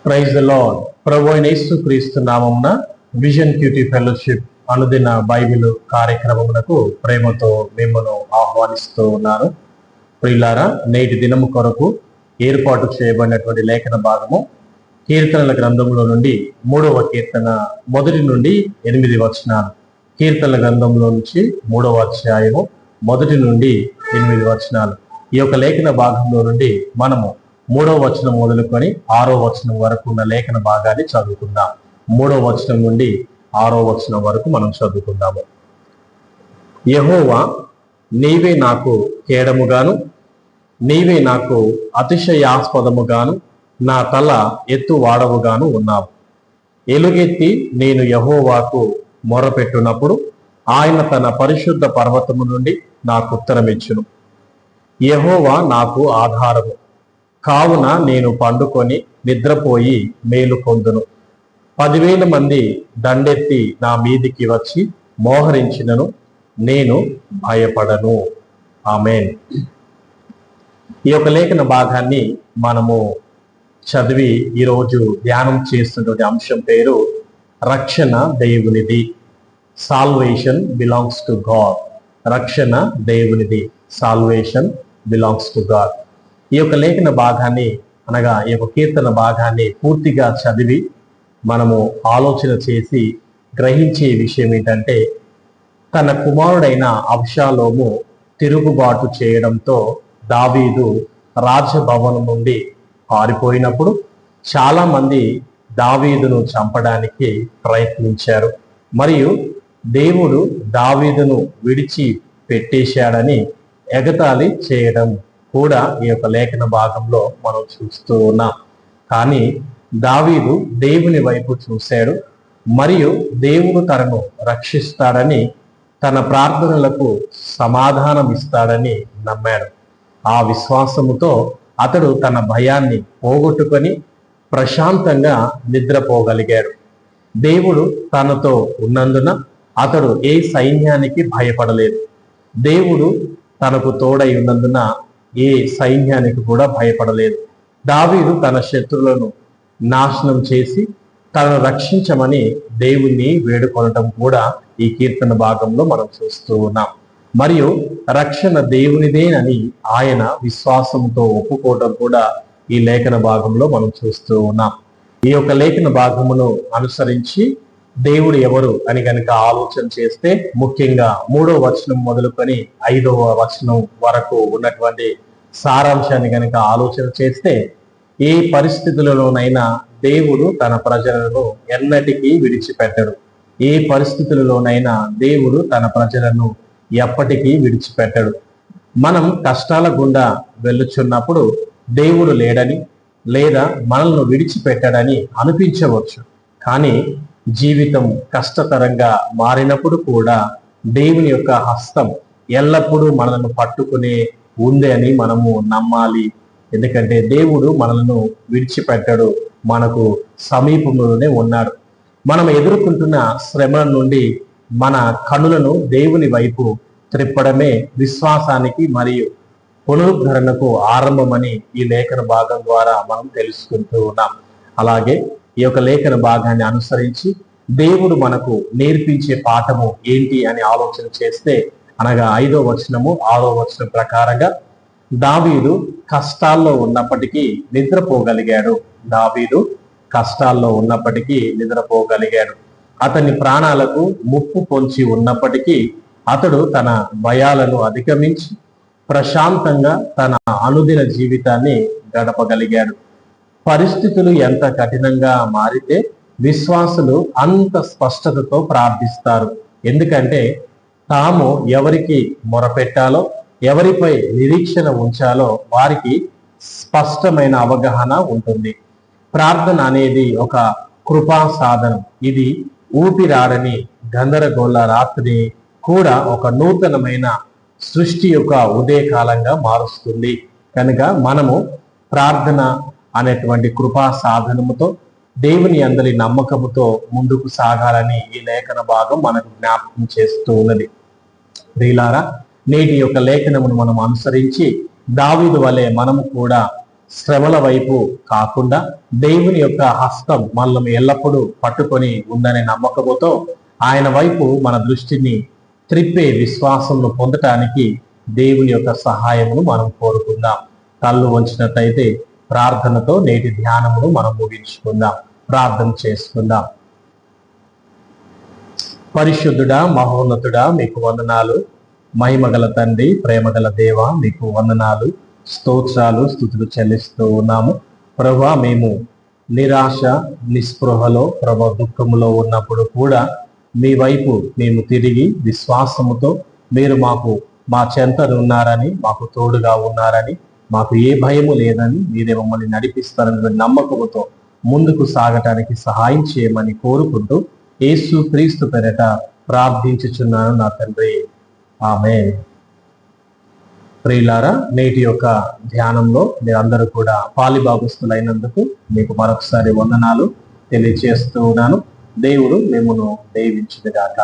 Praise the lord. ప్రభు అయిన యేసుక్రీస్తు నామమున విజన్ క్యూటీ ఫెలోషిప్ అనుదిన బైబిల్ కార్యక్రమమునకు ప్రేమతో మిమ్మల్ని ఆహ్వానిస్తూ ఉన్నాను. ప్రియులారా, నేటి దినము కొరకు ఏర్పాటు చేయబడినటువంటి లేఖన భాగము కీర్తనల గ్రంథంలో నుండి 3వ కీర్తన 1 నుండి 8 వచనాలు. కీర్తనల గ్రంథంలో నుంచి 3వ అధ్యాయము 1 నుండి 8 వచనాలు. ఈ యొక్క లేఖన భాగంలో నుండి మనము 3వ వచనం మొదలుకొని 6వ వచనం వరకు ఉన్న లేఖన భాగాన్ని చదువుకుందాం. 3వ వచనం నుండి 6వ వచనం వరకు మనం చదువుకుందాము. యెహోవా, నీవే నాకు కేడముగాను, నీవే నాకు అతిశయాస్పదముగాను, నా తల ఎత్తు వాడవుగాను ఉన్నావు. ఎలుగెత్తి నేను యెహోవాకు మొరపెట్టునప్పుడు ఆయన తన పరిశుద్ధ పర్వతము నుండి నాకు ఉత్తరమిచ్చును. యెహోవా నాకు ఆధారము కావున నేను పండుకొని నిద్రపోయి మేలుకొందును. 10,000 మంది దండెత్తి నా మీదికి వచ్చి మోహరించినను నేను భయపడను. ఆమేన్. ఈ యొక్క లేఖన భాగాన్ని మనము చదివి ఈరోజు ధ్యానం చేస్తున్నటువంటి అంశం పేరు రక్షణ దేవునిది. Salvation belongs to God. రక్షణ దేవునిది. Salvation belongs to God. ఈ యొక్క లేఖన భాగాన్ని అనగా ఈ యొక్క కీర్తన భాగాన్ని పూర్తిగా చదివి మనము ఆలోచన చేసి గ్రహించే విషయం ఏంటంటే, తన కుమారుడైన అబ్షాలోము తిరుగుబాటు చేయడంతో దావీదు రాజభవనం నుండి పారిపోయినప్పుడు చాలా మంది దావీదును చంపడానికి ప్రయత్నించారు. మరియు దేవుడు దావీదును విడిచి పెట్టేశాడని ఎగతాళి చేయడం కూడా ఈ యొక్క లేఖన భాగంలో మనం చూస్తూ ఉన్నాం. కానీ దావీదు దేవుని వైపు చూశాడు మరియు దేవుడు తనను రక్షిస్తాడని, తన ప్రార్థనలకు సమాధానం ఇస్తాడని నమ్మాడు. ఆ విశ్వాసముతో అతడు తన భయాన్ని పోగొట్టుకొని ప్రశాంతంగా నిద్రపోగలిగాడు. దేవుడు తనతో ఉన్నందున అతడు ఏ సైన్యానికి భయపడలేదు. దేవుడు తనకు తోడై ఉన్నందున ఏ సైన్యానికి కూడా భయపడలేదు. దావీదు తన శత్రువులను నాశనం చేసి తనను రక్షించమని దేవుణ్ణి వేడుకొనడం కూడా ఈ కీర్తన భాగంలో మనం చూస్తూ ఉన్నాం. మరియు రక్షణ దేవునిదేనని ఆయన విశ్వాసంతో ఒప్పుకోవడం కూడా ఈ లేఖన భాగంలో మనం చూస్తూ ఉన్నాం. ఈ యొక్క లేఖన భాగమును అనుసరించి దేవుడు ఎవరు అని కనుక ఆలోచన చేస్తే, ముఖ్యంగా 3వ వచనం మొదలుకొని 5వ వచనం వరకు ఉన్నటువంటి సారాంశాన్ని కనుక ఆలోచన చేస్తే, ఏ పరిస్థితులలోనైనా దేవుడు తన ప్రజలను ఎన్నటికీ విడిచిపెట్టడు. ఏ పరిస్థితులలోనైనా దేవుడు తన ప్రజలను ఎప్పటికీ విడిచిపెట్టడు. మనం కష్టాల గుండా వెళ్ళుచున్నప్పుడు దేవుడు లేడని లేదా మనల్ని విడిచిపెట్టడని అనిపించవచ్చు. కానీ జీవితం కష్టతరంగా మారినప్పుడు కూడా దేవుని యొక్క హస్తం ఎల్లప్పుడూ మనల్ని పట్టుకునే ఉంది అని మనము నమ్మాలి. ఎందుకంటే దేవుడు మనల్ని విడిచిపెట్టడు, మనకు సమీపంలోనే ఉన్నాడు. మనం ఎదుర్కొంటున్న శ్రమల నుండి మన కనులను దేవుని వైపు త్రిప్పడమే విశ్వాసానికి మరియు పునరుద్ధరణకు ఆరంభమని ఈ లేఖన భాగం ద్వారా మనం తెలుసుకుంటూ ఉన్నాం. అలాగే ఈ యొక్క లేఖన భాగాన్ని అనుసరించి దేవుడు మనకు నేర్పించే పాఠము ఏంటి అని ఆలోచన చేస్తే, అనగా 5వ వచనము 6వ వచనం ప్రకారంగా దావీదు కష్టాల్లో ఉన్నప్పటికీ నిద్రపోగలిగాడు. దావీదు కష్టాల్లో ఉన్నప్పటికీ నిద్రపోగలిగాడు. అతని ప్రాణాలకు ముప్పు పొంచి ఉన్నప్పటికీ అతడు తన భయాలను అధిగమించి ప్రశాంతంగా తన అనుదిన జీవితాన్ని గడపగలిగాడు. పరిస్థితులు ఎంత కఠినంగా మారితే విశ్వాసులు అంత స్పష్టతతో ప్రార్థిస్తారు. ఎందుకంటే తాము ఎవరికి మొరపెట్టాలో, ఎవరిపై నిరీక్షణ ఉంచాలో వారికి స్పష్టమైన అవగాహన ఉంటుంది. ప్రార్థన అనేది ఒక కృపా సాధనం. ఇది ఊపిరాడని గందరగోళ రాత్రిని కూడా ఒక నూతనమైన సృష్టి యొక్క ఉదయకాలంగా మారుస్తుంది. కనుక మనము ప్రార్థన అనేటువంటి కృపా సాధనముతో దేవుని అందరి నమ్మకముతో ముందుకు సాగాలని ఈ లేఖన భాగం మనకు జ్ఞాపకం చేస్తూ ఉన్నది. ప్రియులారా, నేటి యొక్క లేఖనమును మనం అనుసరించి దావీదు వలె మనము కూడా శ్రమల వైపు కాకుండా దేవుని యొక్క హస్తం మనల్ని ఎల్లప్పుడూ పట్టుకొని ఉందనే నమ్మకముతో ఆయన వైపు మన దృష్టిని త్రిప్పే విశ్వాసంను పొందటానికి దేవుని యొక్క సహాయమును మనం కోరుకుందాం. కళ్ళు వంచినట్లయితే ప్రార్థనతో నేటి ధ్యానమును మనం ముగించుకుందాం. ప్రార్థన చేసుకుందాం. పరిశుద్ధుడా, మహోన్నతుడా, మీకు వందనాలు. మహిమగల తండ్రి, ప్రేమగల దేవ, మీకు వందనాలు, స్తోత్రాలు, స్తుతులు చెల్లిస్తూ ఉన్నాము. ప్రభా, మేము నిరాశ నిస్పృహలో, ప్రభా దుఃఖములో ఉన్నప్పుడు కూడా మీ వైపు మేము తిరిగి విశ్వాసముతో మీరు మా చెంతన ఉన్నారని, మాకు తోడుగా ఉన్నారని, మాకు ఏ భయము లేదని, మీరే మమ్మల్ని నడిపిస్తారని నమ్మకముతో ముందుకు సాగటానికి సహాయం చేయమని కోరుకుంటూ యేసు క్రీస్తు పేరిట ప్రార్థించుచున్నాను నా తండ్రి, ఆమేన్. ప్రియులారా, నేటి యొక్క ధ్యానంలో మీరందరూ కూడా పాలిభాగస్తులైనందుకు మీకు మరొకసారి వందనాలు తెలియజేస్తూ ఉన్నాను. దేవుడు మిమ్మును దీవించుగాక.